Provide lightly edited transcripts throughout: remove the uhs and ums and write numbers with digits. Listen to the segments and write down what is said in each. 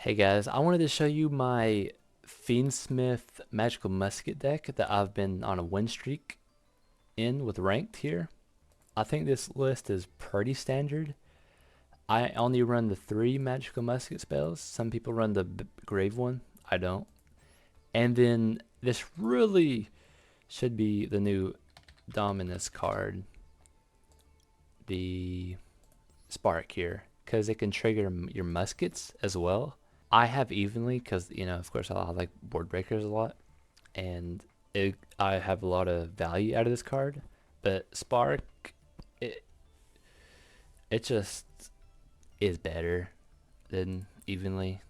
Hey guys, I wanted to show you my Fiendsmith Magical Musket deck that I've been on a win streak in with ranked here. I think this list is pretty standard. I only run the 3 Magical Musket spells. Some people run the Grave one. I don't. And then this really should be the new Dominus card, the Spark here, because it can trigger your muskets as well. I have evenly because, of course, I like board breakers a lot, and I have a lot of value out of this card. But Spark, it, it just is better than evenly.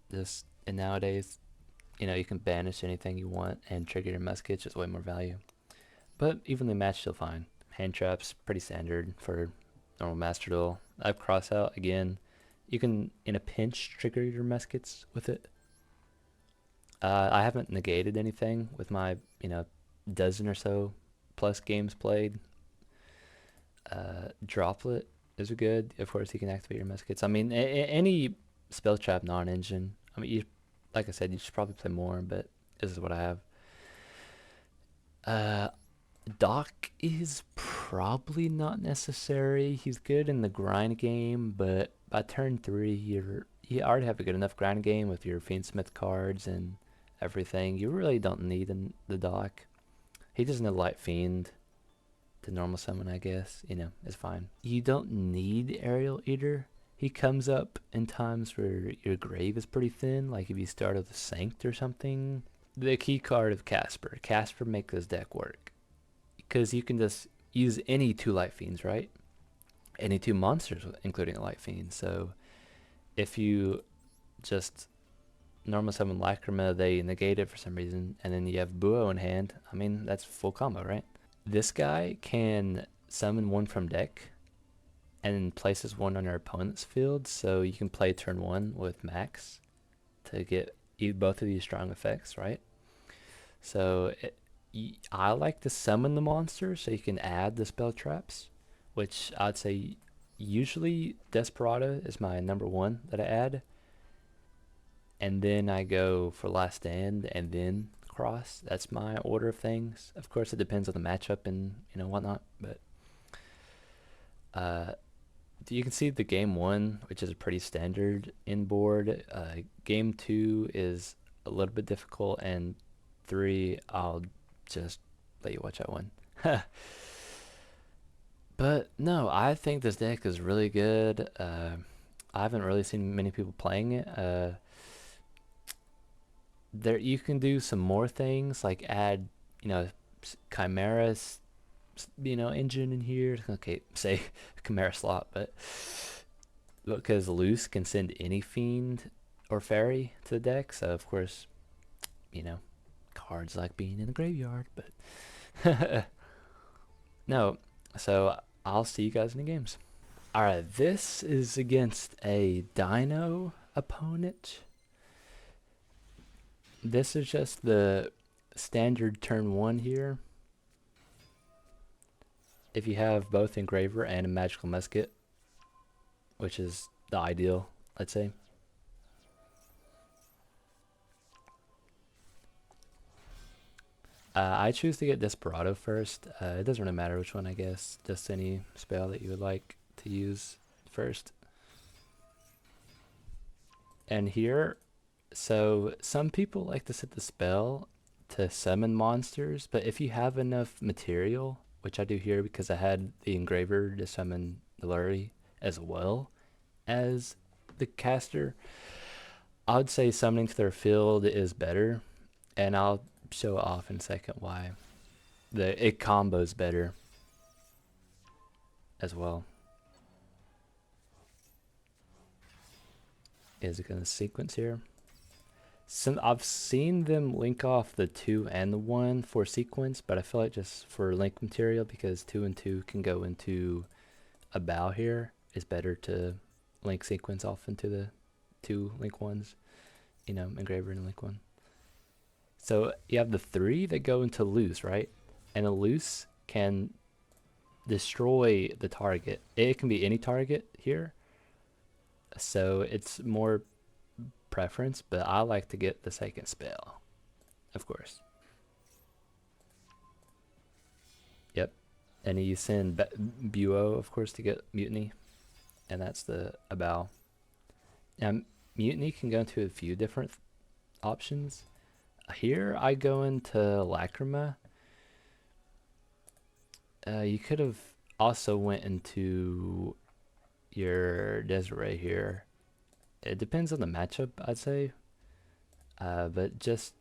This and nowadays, you can banish anything you want and trigger your muskets, just way more value. But evenly matched, still fine. Hand traps, pretty standard for normal Master Duel. I've cross out again. You can, in a pinch, trigger your muskets with it. I haven't negated anything with my, dozen or so plus games played. Droplet is good. Of course, you can activate your muskets. I mean, any spell trap non-engine. I mean, like I said, you should probably play more, but this is what I have. Doc is probably not necessary. He's good in the grind game, but by turn 3, you already have a good enough grind game with your Fiendsmith cards and everything. You really don't need the Doc. He doesn't have Light Fiend to normal summon, I guess. It's fine. You don't need Aerial Eater. He comes up in times where your grave is pretty thin, like if you start with a Sanct or something. The key card of Casper. Casper makes this deck work, because you can just use any 2 Light Fiends, right? Any 2 monsters, including a Light Fiend. So if you just normal summon Lacrima, they negate it for some reason, and then you have Buo in hand. I mean, that's full combo, right? This guy can summon 1 from deck and places 1 on your opponent's field, so you can play turn 1 with Max to get both of these strong effects, right? So I like to summon the monster so you can add the spell traps, which I'd say usually Desperado is my number 1 that I add. And then I go for Last Stand and then Cross. That's my order of things. Of course, it depends on the matchup and whatnot. But you can see the game 1, which is pretty standard in board. Game 2 is a little bit difficult, and 3 I'll just let you watch that one. But no, I think this deck is really good. I haven't really seen many people playing it. There you can do some more things like add, Chimera's, engine in here. Okay, say Chimera slot, but because Loose can send any fiend or fairy to the deck, so of course, cards like being in the graveyard, but no. So I'll see you guys in the games. All right, this is against a Dino opponent. This is just the standard turn 1 here. If you have both Engraver and a Magical Musket, which is the ideal, let's say. I choose to get Desperado first. It doesn't really matter which one, I guess. Just any spell that you would like to use first. And here, so some people like to set the spell to summon monsters, but if you have enough material, which I do here because I had the Engraver to summon the Lurry as well as the caster, I would say summoning to their field is better, and I'll show off in a second why. It combos better as well. Is it going to sequence here? I've seen them link off the 2 and the 1 for sequence, but I feel like just for link material, because 2 and 2 can go into a bow here, it's better to link sequence off into the 2 link ones, Engraver and link 1. So you have the 3 that go into Loose, right? And a Loose can destroy the target. It can be any target here. So it's more preference, but I like to get the second spell, of course. Yep. And you send Buo, of course, to get Mutiny, and that's the Abao. Now, Mutiny can go into a few different options. Here, I go into Lacrima. You could have also went into your Desiree here. It depends on the matchup, I'd say. But just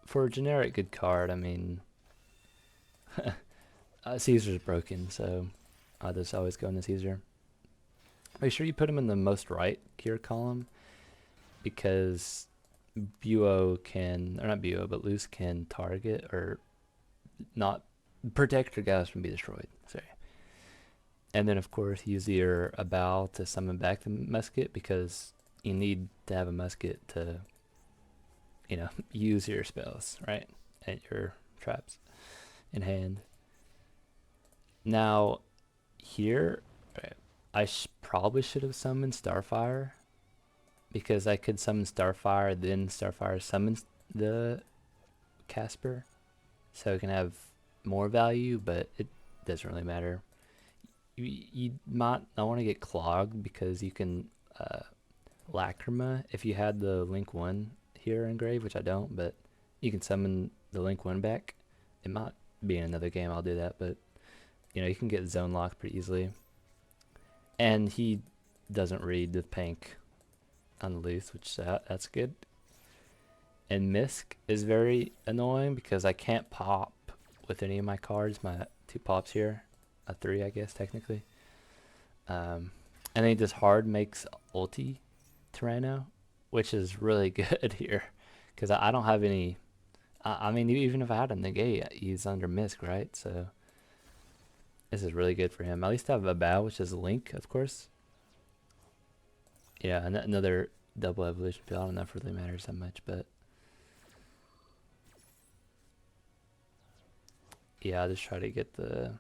for a generic good card, I mean, Caesar's broken, so I just always go into Caesar. Make sure you put him in the most right gear column, because Buo can, or not Buo, but Luce can target or not protect your guys from being destroyed. Sorry. And then, of course, use your Abao to summon back the musket, because you need to have a musket to, use your spells, right? And your traps in hand. Now, here, I probably should have summoned Starfire, because I could summon Starfire, then Starfire summons the Casper, so it can have more value, but it doesn't really matter. You might not want to get clogged, because you can Lacrima if you had the Link 1 here engraved, which I don't, but you can summon the Link 1 back. It might be in another game I'll do that, but you can get zone locked pretty easily. And he doesn't read the pink on the loose, which that's good. And Misk is very annoying, because I can't pop with any of my cards. My 2 pops here, a 3 I guess technically. And then he just hard makes ulti Tyranno, which is really good here, because I don't have any. I mean, even if I had a negate, he's under Misk, right? So this is really good for him. At least I have a Bow, which is a Link, of course. Yeah, another double evolution field. I don't know if it really matters that much, but yeah, I'll just try to get the.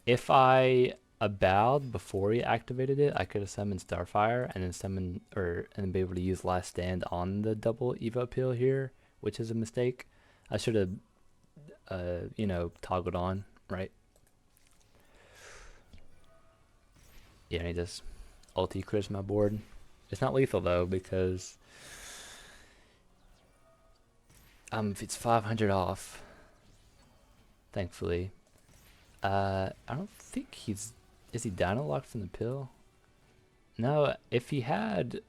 If I Abowed before he activated it, I could have summoned Starfire and then and be able to use Last Stand on the double Evo appeal here, which is a mistake. I should have, toggled on, right? Yeah, and he just ulti clears my board. It's not lethal though, because if it's 500 off, thankfully. I don't think is he Dino locked from the pill? No, if he had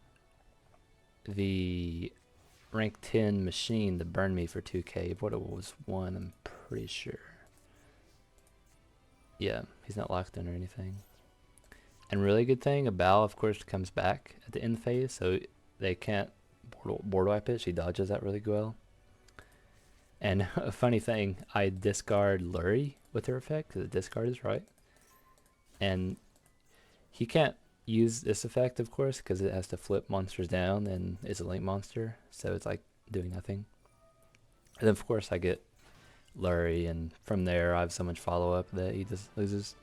the rank 10 machine to burn me for 2k, what it was 1, I'm pretty sure. Yeah, he's not locked in or anything. And really good thing, Abao, of course, comes back at the end phase, so they can't board wipe it. She dodges that really well. And a funny thing, I discard Lurie with her effect, because the discard is right. And he can't use this effect, of course, because it has to flip monsters down and is a link monster, so it's like doing nothing. And then, of course, I get Lurie, and from there I have so much follow-up that he just loses.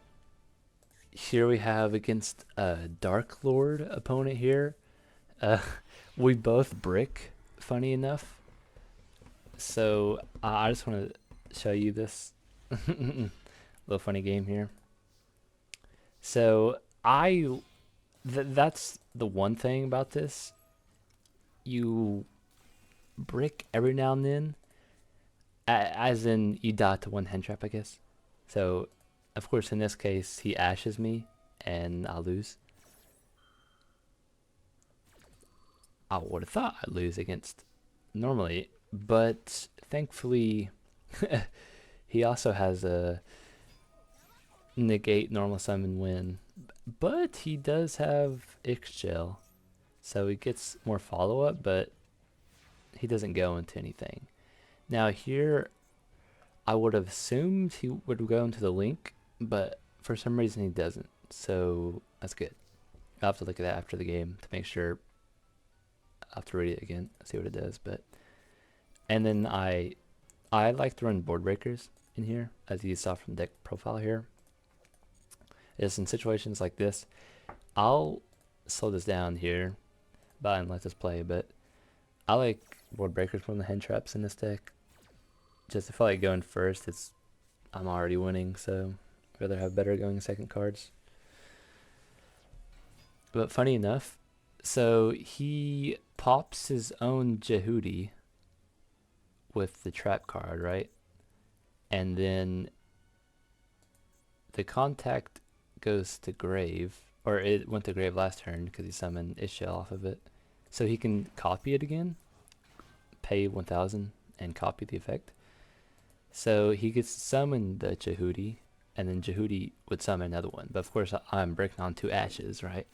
Here we have against a Dark Lord opponent here. We both brick, funny enough. So I just want to show you this little funny game here. So that's the one thing about this. You brick every now and then, as in you die to one hand trap, I guess. So, of course, in this case, he ashes me, and I'll lose. I would have thought I'd lose against normally, but thankfully, he also has a negate normal summon win. But he does have Ixchel, so he gets more follow-up, but he doesn't go into anything. Now here, I would have assumed he would go into the link, but for some reason he doesn't, so that's good. I'll have to look at that after the game to make sure. I'll have to read it again, see what it does. And then I like to run board breakers in here, as you saw from the deck profile here. Is in situations like this, I'll slow this down here, and lets us play, but I like board breakers from the hand traps in this deck. Just I feel like going first, I'm already winning, so I'd rather have better going second cards. But funny enough, so he pops his own Jehudi with the trap card, right? And then the contact goes to grave, or it went to grave last turn because he summoned Ishel off of it. So he can copy it again, pay 1,000 and copy the effect. So he gets to summon the Jehudi, and then Jehudi would summon another one. But of course, I'm breaking on 2 ashes, right?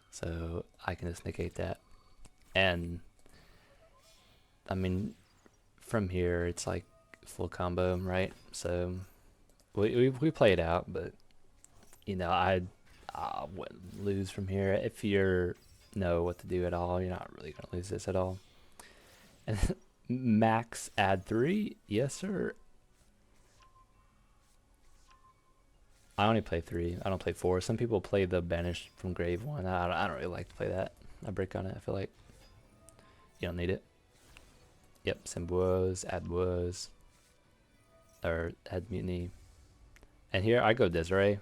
So I can just negate that. And I mean, from here, it's like full combo, right? So we play it out, but you know, I wouldn't lose from here. If you know what to do at all, you're not really gonna lose this at all. And max add 3, yes sir. I only play 3. I don't play 4. Some people play the banished from grave one. I don't really like to play that. I break on it. I feel like you don't need it. Yep, send woes, add woes, or add mutiny. And here I go Desiree.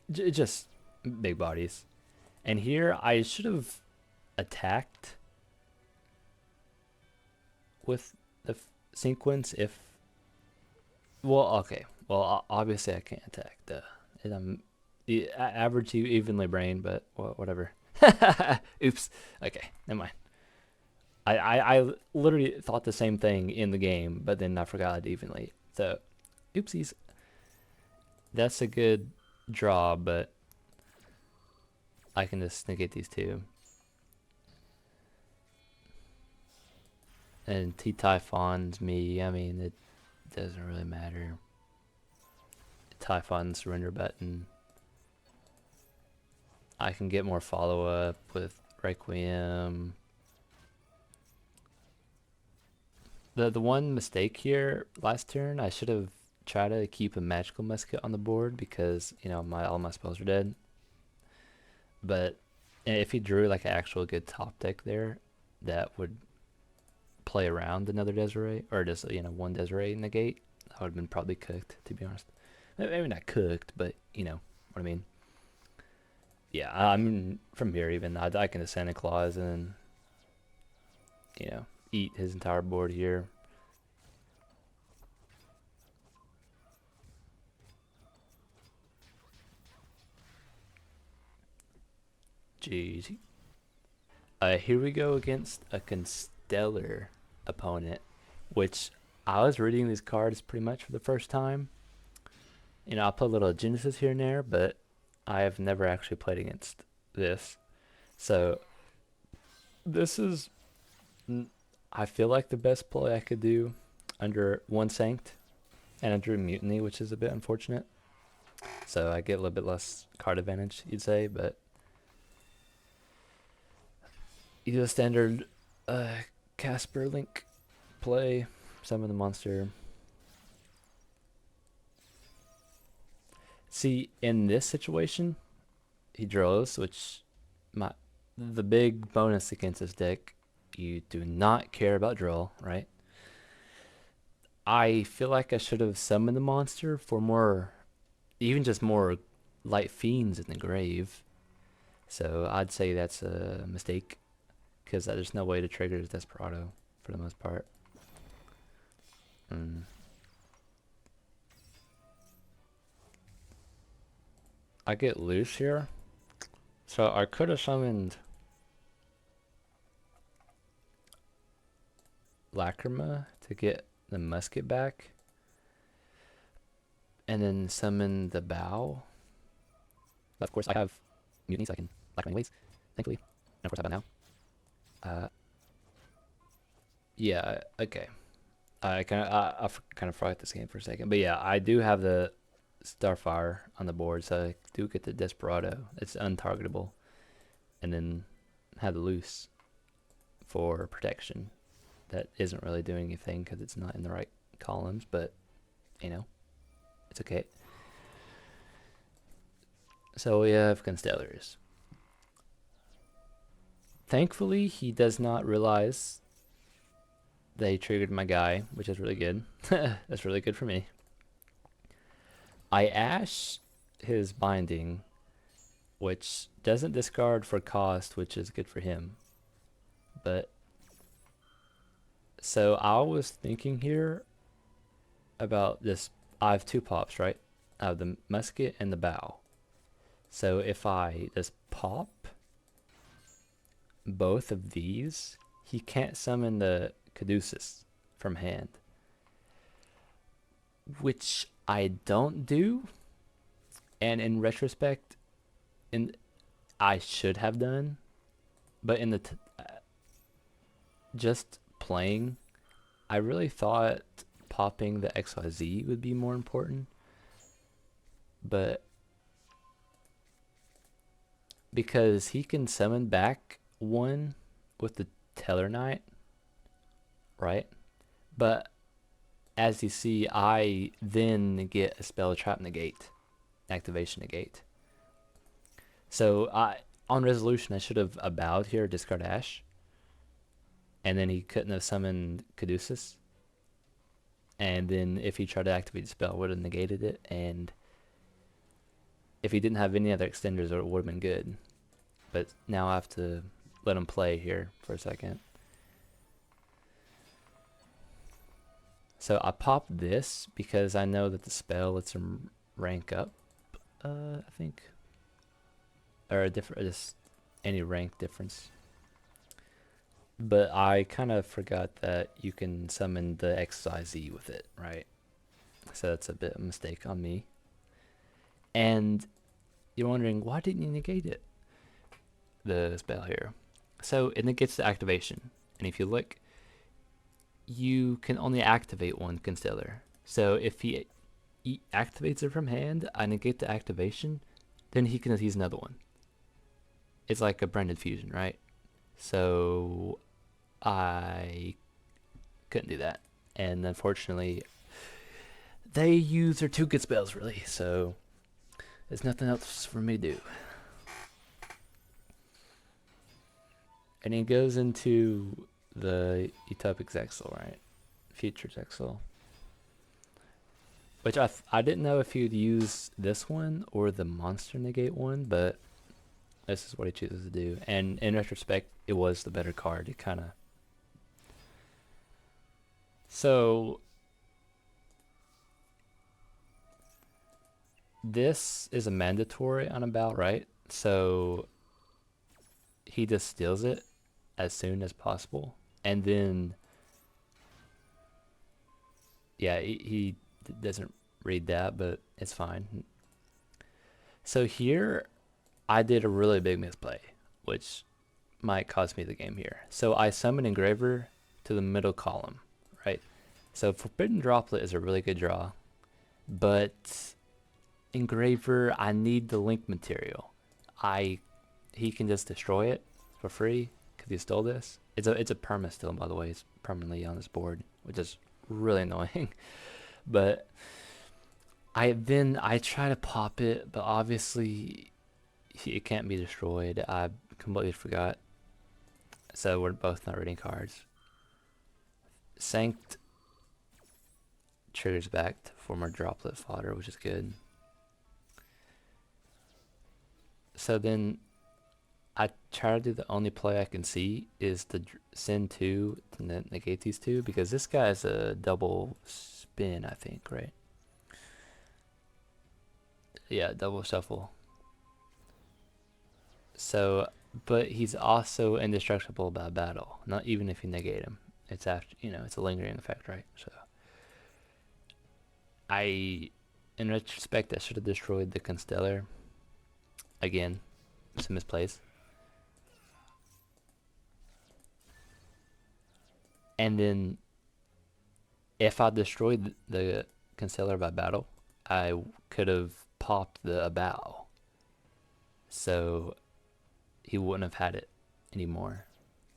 Just big bodies. And here I should have attacked with the sequence if. Well, okay. Well, obviously I can't attack I'm average evenly brained, but whatever. Oops. Okay, never mind. I literally thought the same thing in the game, but then I forgot it evenly. So, oopsies. That's a good draw, but I can just negate these 2. And Typhon's me. I mean, it doesn't really matter. Typhon surrender button. I can get more follow-up with Requiem. The one mistake here last turn, I should have tried to keep a Magical Musket on the board because, you know, all my spells are dead. But if he drew like an actual good top deck there that would play around another Desiree, or just, you know, one Desiree negate, I would have been probably cooked, to be honest. Maybe not cooked, but you know what I mean. Yeah, I mean, from here even, I can Santa Claus and, you know, eat his entire board here. GG. Here we go against a Constellar opponent, which I was reading these cards pretty much for the first time. You know, I'll put a little Genesis here and there, but I have never actually played against this. So this is, I feel like the best play I could do under one Sanct and under Mutiny, which is a bit unfortunate. So I get a little bit less card advantage, you'd say, but you do a standard Casper Link play, summon the monster. See, in this situation, he draws, which the big bonus against this deck, you do not care about draw, right? I feel like I should have summoned the monster for more, even just more light fiends in the grave. So I'd say that's a mistake, because there's no way to trigger Desperado for the most part. I get loose here, so I could have summoned Lacrima to get the musket back, and then summon the bow. But of course I have mutiny, so I can Lacrima anyways, thankfully. And of course I have now. Yeah, okay. I kind of forgot this game for a second, but yeah, I do have the Starfire on the board, so I do get the Desperado. It's untargetable, and then have the loose for protection. That isn't really doing anything because it's not in the right columns, but you know, it's okay. So we have Constellars. Thankfully, he does not realize that he triggered my guy, which is really good. That's really good for me. I Ash his Binding, which doesn't discard for cost, which is good for him. But so I was thinking here about this. I have two pops, right? I have the musket and the bow. So if I just pop both of these, he can't summon the Caduceus from hand, which I don't do. And in retrospect, I should have done, but in the just playing, I really thought popping the XYZ would be more important, but because he can summon back one with the Teller Knight, right? But as you see, I then get a spell trap negate, activation negate. So on resolution, I should have bowed here, discard Ash, and then he couldn't have summoned Caduceus. And then if he tried to activate the spell, would have negated it. And if he didn't have any other extenders, it would have been good. But now I have to let him play here for a second. So I popped this because I know that the spell lets him rank up, I think. Or a different, just any rank difference. But I kind of forgot that you can summon the XYZ with it, right? So that's a bit of a mistake on me. And you're wondering, why didn't you negate it? The spell here. So it negates the activation. And if you look, you can only activate one Constellar. So if he activates it from hand, I negate the activation, then he can use another one. It's like a branded fusion, right? So I couldn't do that. And unfortunately, they use their two good spells, really. So there's nothing else for me to do. And he goes into the Utopic Zexal, right? Future Zexal. Which I didn't know if he'd use this one or the Monster Negate one, but this is what he chooses to do. And in retrospect, it was the better card. It kind of... So this is a mandatory on a bow, right? So he just steals it as soon as possible. And then, yeah, he doesn't read that, but it's fine. So here, I did a really big misplay, which might cost me the game here. So I summon Engraver to the middle column, right? So Forbidden Droplet is a really good draw, but Engraver, I need the link material. He can just destroy it for free because he stole this. It's a perma still, by the way. It's permanently on this board, which is really annoying. But I try to pop it, but obviously it can't be destroyed. I completely forgot. So we're both not reading cards. Sanct triggers back to former droplet fodder, which is good. So then I try to do the only play I can see is to send two to negate these two, because this guy is a double spin, I think, right? Yeah, double shuffle. So, but he's also indestructible by battle, not even if you negate him. It's after, it's a lingering effect, right? So in retrospect, I should have destroyed the Constellar. Again, it's a misplace. And then, if I destroyed the Constellar by battle, I could have popped the bow. So he wouldn't have had it anymore.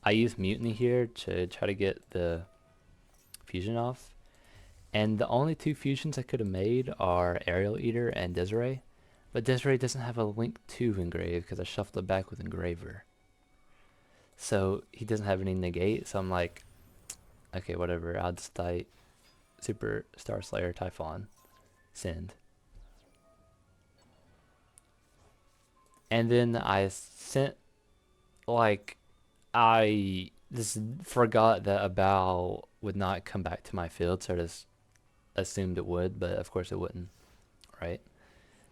I used Mutiny here to try to get the fusion off. And the only two fusions I could have made are Aerial Eater and Desiree. But Desiree doesn't have a link to engrave because I shuffled it back with engraver. So he doesn't have any negate. So I'm like, okay, whatever. I'll just type Super Star Slayer Typhon. Send. And then I sent, like, I just forgot that a bow would not come back to my field, so I just assumed it would, but of course it wouldn't, right?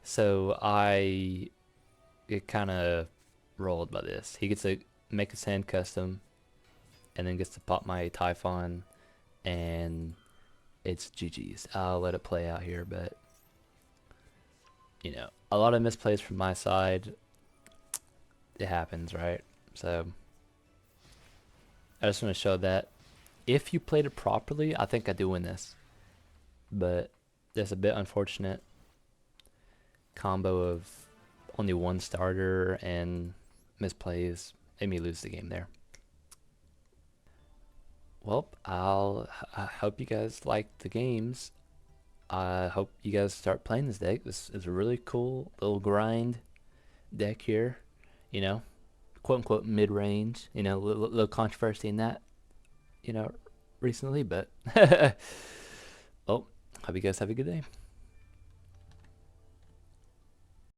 So I get kind of rolled by this. He gets to make his hand custom, and then gets to pop my Typhon, and it's GG's. I'll let it play out here, but you know, a lot of misplays from my side. It happens, right? So I just want to show that if you played it properly, I think I do win this. But there's a bit unfortunate combo of only one starter and misplays made me lose the game there. Well, I hope you guys like the games. I hope you guys start playing this deck. This is a really cool little grind deck here. You know, quote unquote mid range. You know, a little controversy in that. You know, recently, but well, hope you guys have a good day.